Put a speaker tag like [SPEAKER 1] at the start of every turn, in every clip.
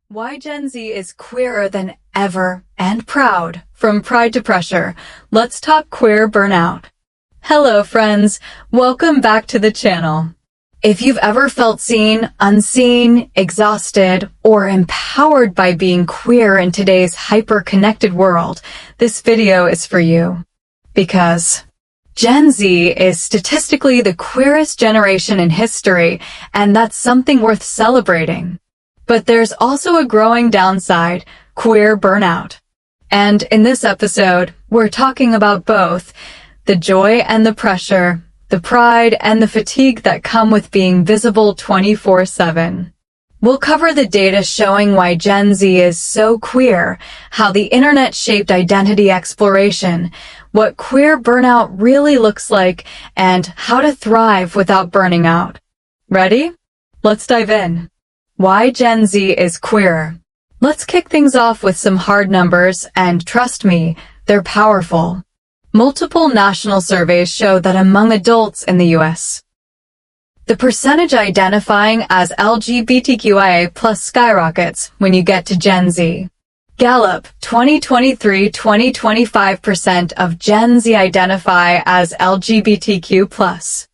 [SPEAKER 1] Why Gen Z is queerer than ever and proud. From pride to pressure, let's talk queer burnout. Hello friends, welcome back to the channel. If you've ever felt seen, unseen, exhausted, or empowered by being queer in today's hyper-connected world, this video is for you. Because Gen Z is statistically the queerest generation in history, and that's something worth celebrating. But there's also a growing downside, queer burnout. And in this episode, we're talking about both the joy and the pressure, the pride and the fatigue that come with being visible 24/7. We'll cover the data showing why Gen Z is so queer, how the internet shaped identity exploration, what queer burnout really looks like, and how to thrive without burning out. Ready? Let's dive in. Why Gen Z is queer. Let's kick things off with some hard numbers, and trust me, they're powerful. Multiple national surveys show that among adults in the US, the percentage identifying as LGBTQIA+ skyrockets when you get to Gen Z. Gallup, 2023-2025% of Gen Z identify as LGBTQ+.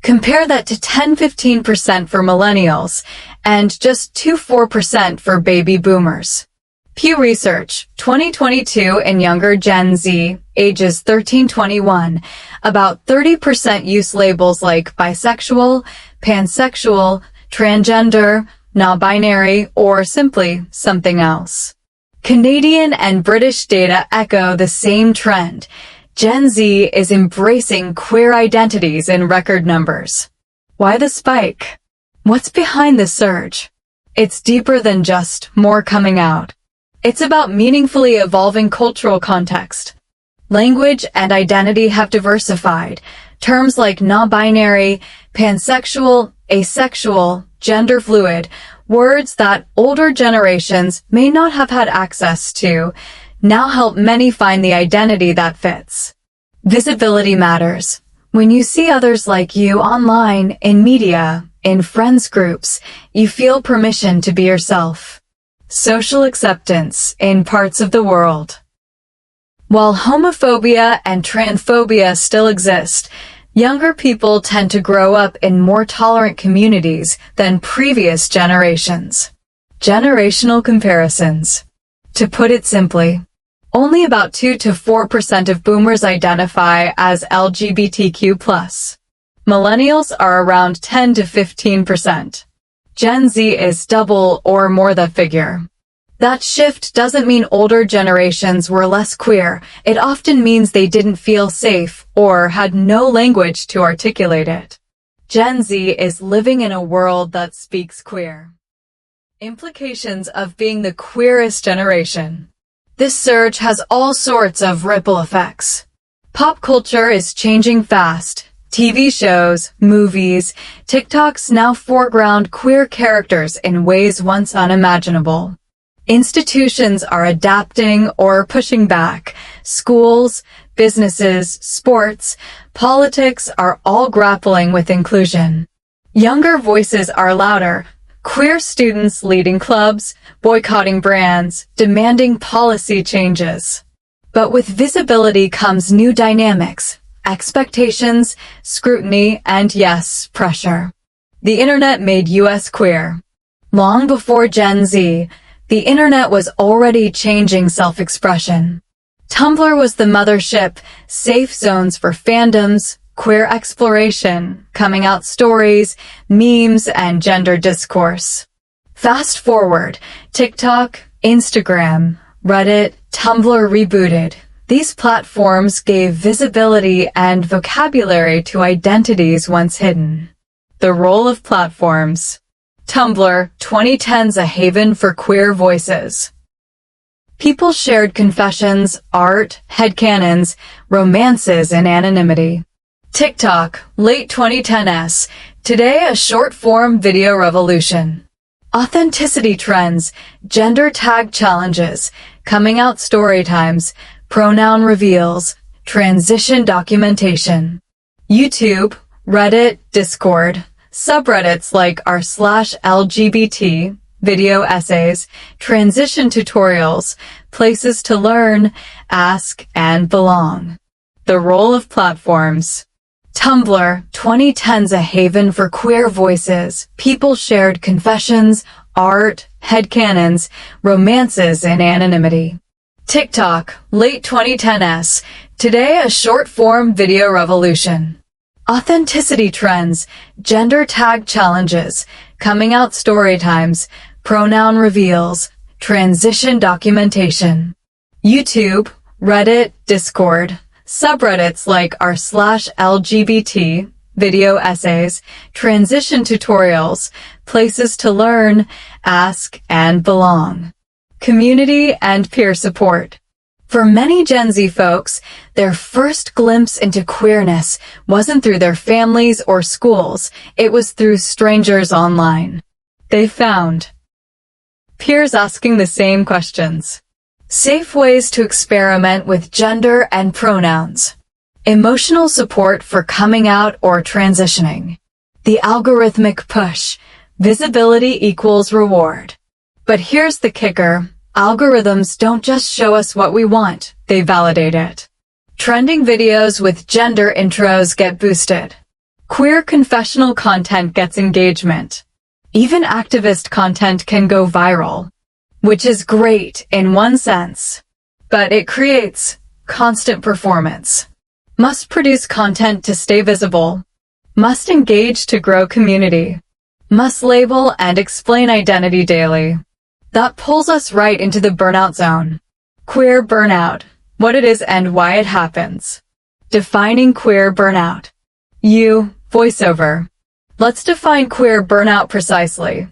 [SPEAKER 1] Compare that to 10-15% for millennials, and just 2-4% for baby boomers. Pew Research, 2022 and younger Gen Z, ages 13-21, about 30% use labels like bisexual, pansexual, transgender, non-binary, or simply something else. Canadian and British data echo the same trend. Gen Z is embracing queer identities in record numbers. Why the spike? What's behind the surge? It's deeper than just more coming out. It's about meaningfully evolving cultural context. Language and identity have diversified. Terms like non-binary, pansexual, asexual, gender fluid, words that older generations may not have had access to, now help many find the identity that fits. Visibility matters. When you see others like you online, in media, in friends groups, you feel permission to be yourself. Social acceptance in parts of the world. While homophobia and transphobia still exist, younger people tend to grow up in more tolerant communities than previous generations. Generational comparisons. To put it simply, only about 2-4% of boomers identify as LGBTQ+. Millennials are around 10-15%. Gen Z is double or more that figure. That shift doesn't mean older generations were less queer. It often means they didn't feel safe or had no language to articulate it. Gen Z is living in a world that speaks queer. Implications of being the queerest generation. This surge has all sorts of ripple effects. Pop culture is changing fast. TV shows, movies, TikToks now foreground queer characters in ways once unimaginable. Institutions are adapting or pushing back. Schools, businesses, sports, politics are all grappling with inclusion. Younger voices are louder. Queer students leading clubs, boycotting brands, demanding policy changes. But with visibility comes new dynamics, expectations, scrutiny, and yes, pressure. The internet made US queer. Long before Gen Z, the internet was already changing self-expression. Tumblr was the mothership, safe zones for fandoms, queer exploration, coming out stories, memes, and gender discourse. Fast forward, TikTok, Instagram, Reddit, Tumblr rebooted. These platforms gave visibility and vocabulary to identities once hidden. The role of platforms. Tumblr, 2010s a haven for queer voices. People shared confessions, art, headcanons, romances in anonymity. TikTok, late 2010s, today a short-form video revolution. Authenticity trends, gender tag challenges, coming out story times, pronoun reveals, transition documentation. YouTube, Reddit, Discord, subreddits like r/LGBT, video essays, transition tutorials, places to learn, ask, and belong. The role of platforms. Tumblr, 2010s, a haven for queer voices. People shared confessions, art, headcanons, romances in anonymity. TikTok, late 2010s, today a short-form video revolution. Authenticity trends, gender tag challenges, coming out story times, pronoun reveals, transition documentation. YouTube, Reddit, Discord, subreddits like r/LGBT, video essays, transition tutorials, places to learn, ask, and belong. Community and peer support. For many Gen Z folks, their first glimpse into queerness wasn't through their families or schools, it was through strangers online. They found peers asking the same questions. Safe ways to experiment with gender and pronouns. Emotional support for coming out or transitioning. The algorithmic push. Visibility equals reward. But here's the kicker. Algorithms don't just show us what we want, they validate it. Trending videos with gender intros get boosted. Queer confessional content gets engagement. Even activist content can go viral, which is great in one sense, but it creates constant performance. Must produce content to stay visible. Must engage to grow community. Must label and explain identity daily. That pulls us right into the burnout zone. Queer burnout, what it is and why it happens. Defining queer burnout. Voiceover. Let's define queer burnout precisely.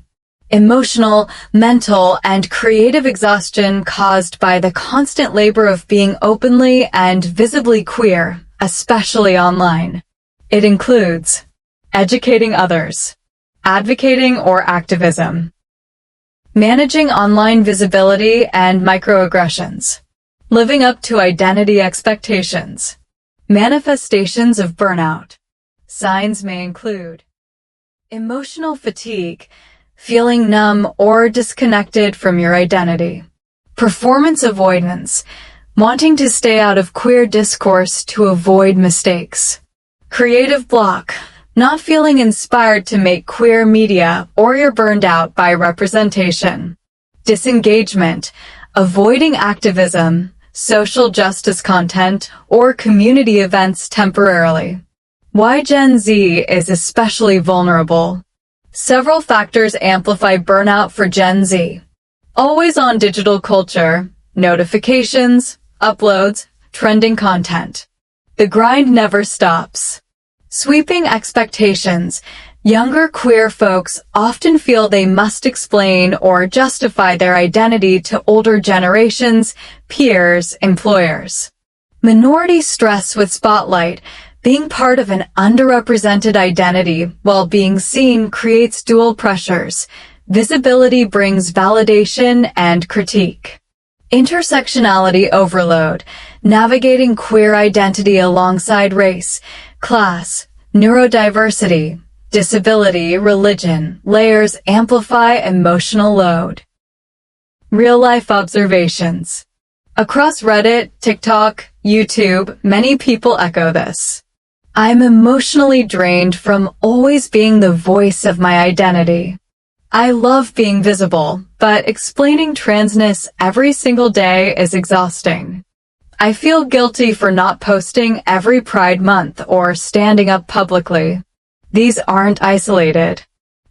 [SPEAKER 1] Emotional, mental, and creative exhaustion caused by the constant labor of being openly and visibly queer, especially online. It includes educating others, advocating or activism, managing online visibility and microaggressions, living up to identity expectations. Manifestations of burnout. Signs may include emotional fatigue, feeling numb or disconnected from your identity. Performance avoidance, wanting to stay out of queer discourse to avoid mistakes. Creative block, not feeling inspired to make queer media or you're burned out by representation. Disengagement, avoiding activism, social justice content, or community events temporarily. Why Gen Z is especially vulnerable. Several factors amplify burnout for Gen Z. Always on digital culture, notifications, uploads, trending content. The grind never stops. Sweeping expectations. Younger queer folks often feel they must explain or justify their identity to older generations, peers, employers. Minority stress with spotlight. Being part of an underrepresented identity while being seen creates dual pressures. Visibility brings validation and critique. Intersectionality overload. Navigating queer identity alongside race, class, neurodiversity, disability, religion, layers amplify emotional load. Real-life observations. Across Reddit, TikTok, YouTube, many people echo this. I'm emotionally drained from always being the voice of my identity. I love being visible, but explaining transness every single day is exhausting. I feel guilty for not posting every Pride Month or standing up publicly. These aren't isolated.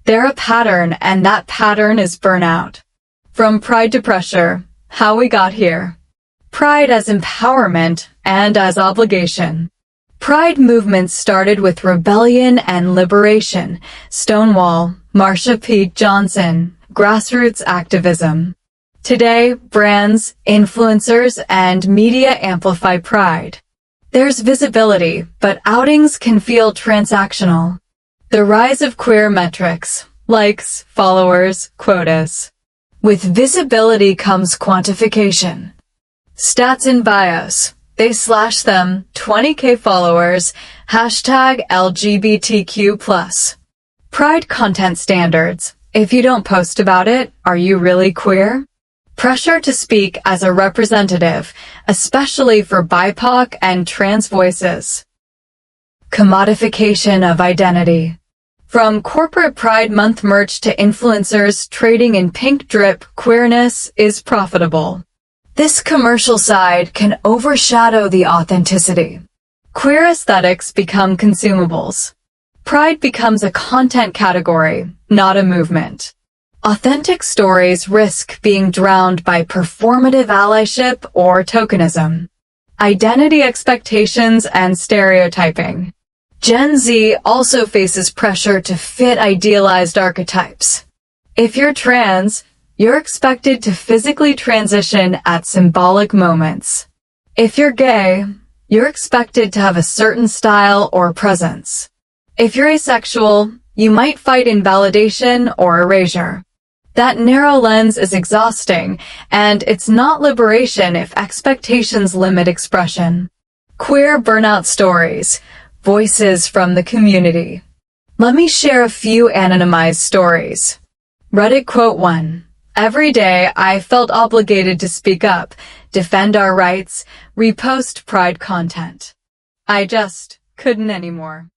[SPEAKER 1] They're a pattern, and that pattern is burnout. From pride to pressure, how we got here. Pride as empowerment and as obligation. Pride movements started with rebellion and liberation, Stonewall, Marsha P. Johnson, grassroots activism. Today, brands, influencers, and media amplify pride. There's visibility, but outings can feel transactional. The rise of queer metrics, likes, followers, quotas. With visibility comes quantification. Stats in bios. They slash them, 20K followers, hashtag LGBTQ+. Pride content standards. If you don't post about it, are you really queer? Pressure to speak as a representative, especially for BIPOC and trans voices. Commodification of identity. From corporate Pride Month merch to influencers trading in pink drip, queerness is profitable. This commercial side can overshadow the authenticity. Queer aesthetics become consumables. Pride becomes a content category, not a movement. Authentic stories risk being drowned by performative allyship or tokenism. Identity expectations and stereotyping. Gen Z also faces pressure to fit idealized archetypes. If you're trans, you're expected to physically transition at symbolic moments. If you're gay, you're expected to have a certain style or presence. If you're asexual, you might fight invalidation or erasure. That narrow lens is exhausting, and it's not liberation if expectations limit expression. Queer burnout stories. Voices from the community. Let me share a few anonymized stories. Reddit quote 1. Every day I felt obligated to speak up, defend our rights, repost pride content. I just couldn't anymore.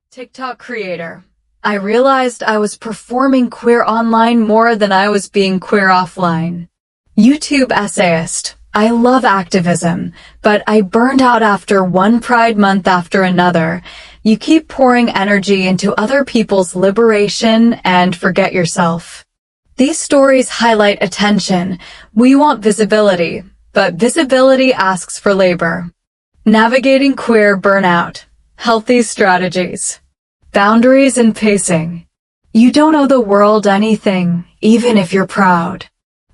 [SPEAKER 1] TikTok creator. I realized I was performing queer online more than I was being queer offline. YouTube essayist. I love activism, but I burned out after one Pride Month after another. You keep pouring energy into other people's liberation and forget yourself. These stories highlight attention. We want visibility, but visibility asks for labor. Navigating queer burnout. Healthy strategies. Boundaries and pacing. You don't owe the world anything, even if you're proud.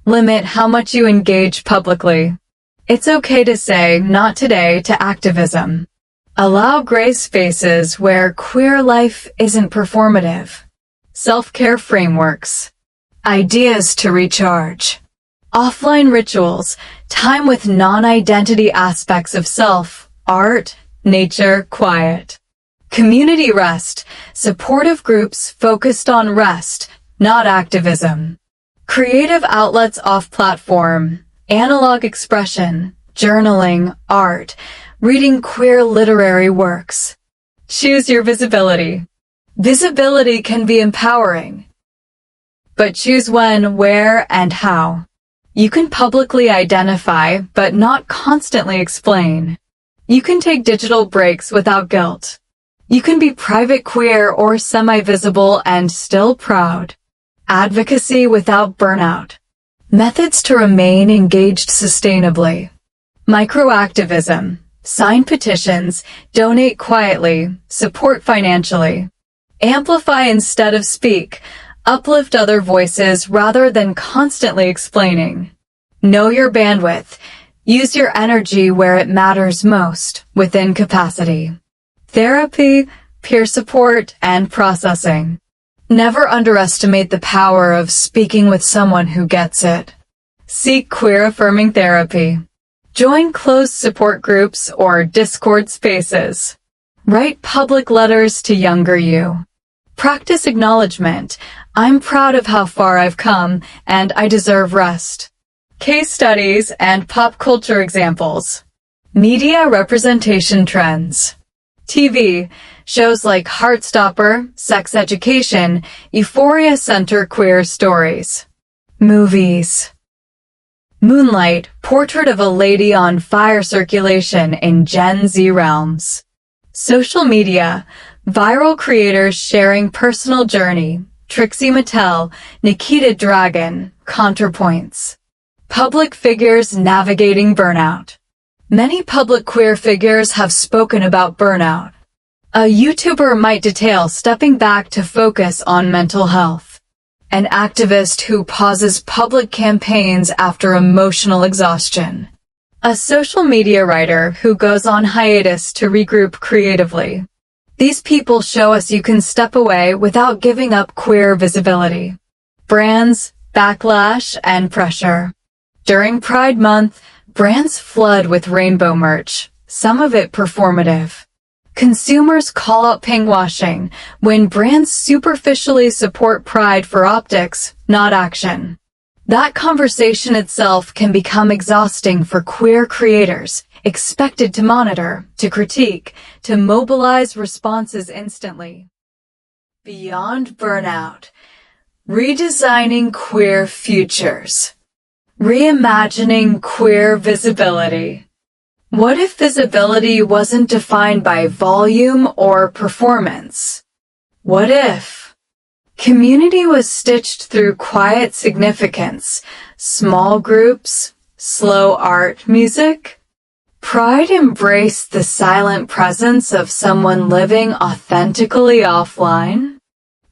[SPEAKER 1] Limit how much you engage publicly. It's okay to say not today to activism. Allow gray spaces where queer life isn't performative. Self-care frameworks. Ideas to recharge. Offline rituals. Time with non-identity aspects of self. Art, nature, quiet. Community rest. Supportive groups focused on rest, not activism. Creative outlets off-platform, analog expression, journaling, art, reading queer literary works. Choose your visibility. Visibility can be empowering. But choose when, where, and how. You can publicly identify, but not constantly explain. You can take digital breaks without guilt. You can be private queer or semi-visible and still proud. Advocacy without burnout. Methods to remain engaged sustainably. Microactivism. Sign petitions, donate quietly, support financially. Amplify instead of speak. Uplift other voices rather than constantly explaining. Know your bandwidth. Use your energy where it matters most, within capacity. Therapy, peer support, and processing. Never underestimate the power of speaking with someone who gets it. Seek queer-affirming therapy. Join closed support groups or Discord spaces. Write public letters to younger you. Practice acknowledgement. I'm proud of how far I've come, and I deserve rest. Case studies and pop culture examples. Media representation trends. TV, shows like Heartstopper, Sex Education, Euphoria center queer stories. Movies. Moonlight, portrait of a lady on fire circulation in Gen Z realms. Social media, viral creators sharing personal journey, Trixie Mattel, Nikita Dragon, Counterpoints. Public figures navigating burnout. Many public queer figures have spoken about burnout. A YouTuber might detail stepping back to focus on mental health. An activist who pauses public campaigns after emotional exhaustion. A social media writer who goes on hiatus to regroup creatively. These people show us you can step away without giving up queer visibility. Brands, backlash, and pressure. During Pride Month, brands flood with rainbow merch, some of it performative. Consumers call out pinkwashing when brands superficially support pride for optics, not action. That conversation itself can become exhausting for queer creators, expected to monitor, to critique, to mobilize responses instantly. Beyond burnout, redesigning queer futures. Reimagining queer visibility. What if visibility wasn't defined by volume or performance? What if community was stitched through quiet significance, small groups, slow art music? Pride embraced the silent presence of someone living authentically offline?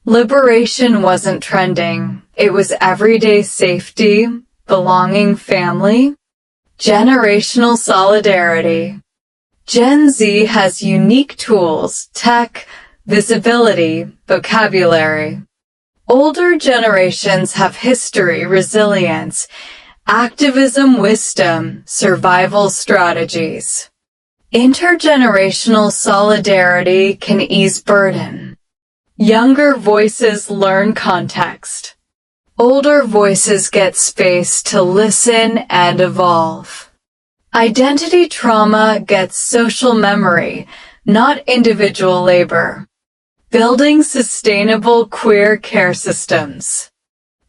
[SPEAKER 1] Liberation wasn't trending, it was everyday safety, belonging, family. Generational solidarity. Gen Z has unique tools, tech, visibility, vocabulary. Older generations have history, resilience, activism, wisdom, survival strategies. Intergenerational solidarity can ease burden. Younger voices learn context. Older voices get space to listen and evolve. Identity trauma gets social memory, not individual labor. Building sustainable queer care systems.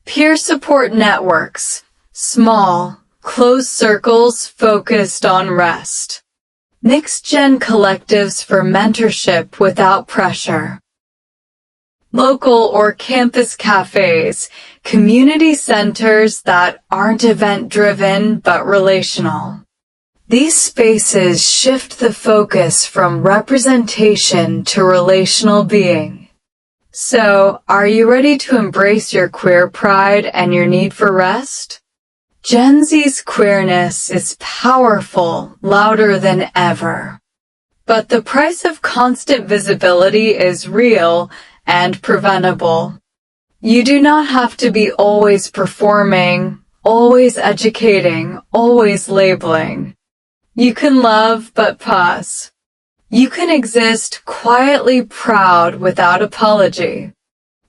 [SPEAKER 1] Peer support networks. Small, close circles focused on rest. Mixed-gen collectives for mentorship without pressure. Local or campus cafes, community centers that aren't event-driven but relational. These spaces shift the focus from representation to relational being. So, are you ready to embrace your queer pride and your need for rest? Gen Z's queerness is powerful, louder than ever. But the price of constant visibility is real and preventable. You do not have to be always performing, always educating, always labeling. You can love but pause. You can exist quietly proud without apology.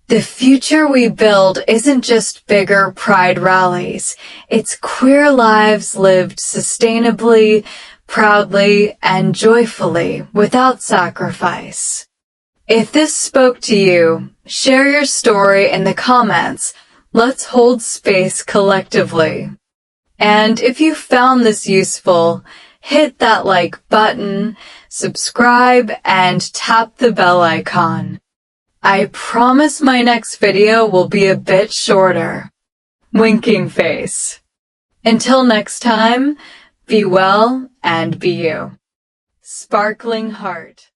[SPEAKER 1] The future we build isn't just bigger pride rallies. It's queer lives lived sustainably, proudly, and joyfully without sacrifice. If this spoke to you, share your story in the comments. Let's hold space collectively. And if you found this useful, hit that like button, subscribe, and tap the bell icon. I promise my next video will be a bit shorter. Winking face. Until next time, be well and be you. Sparkling heart.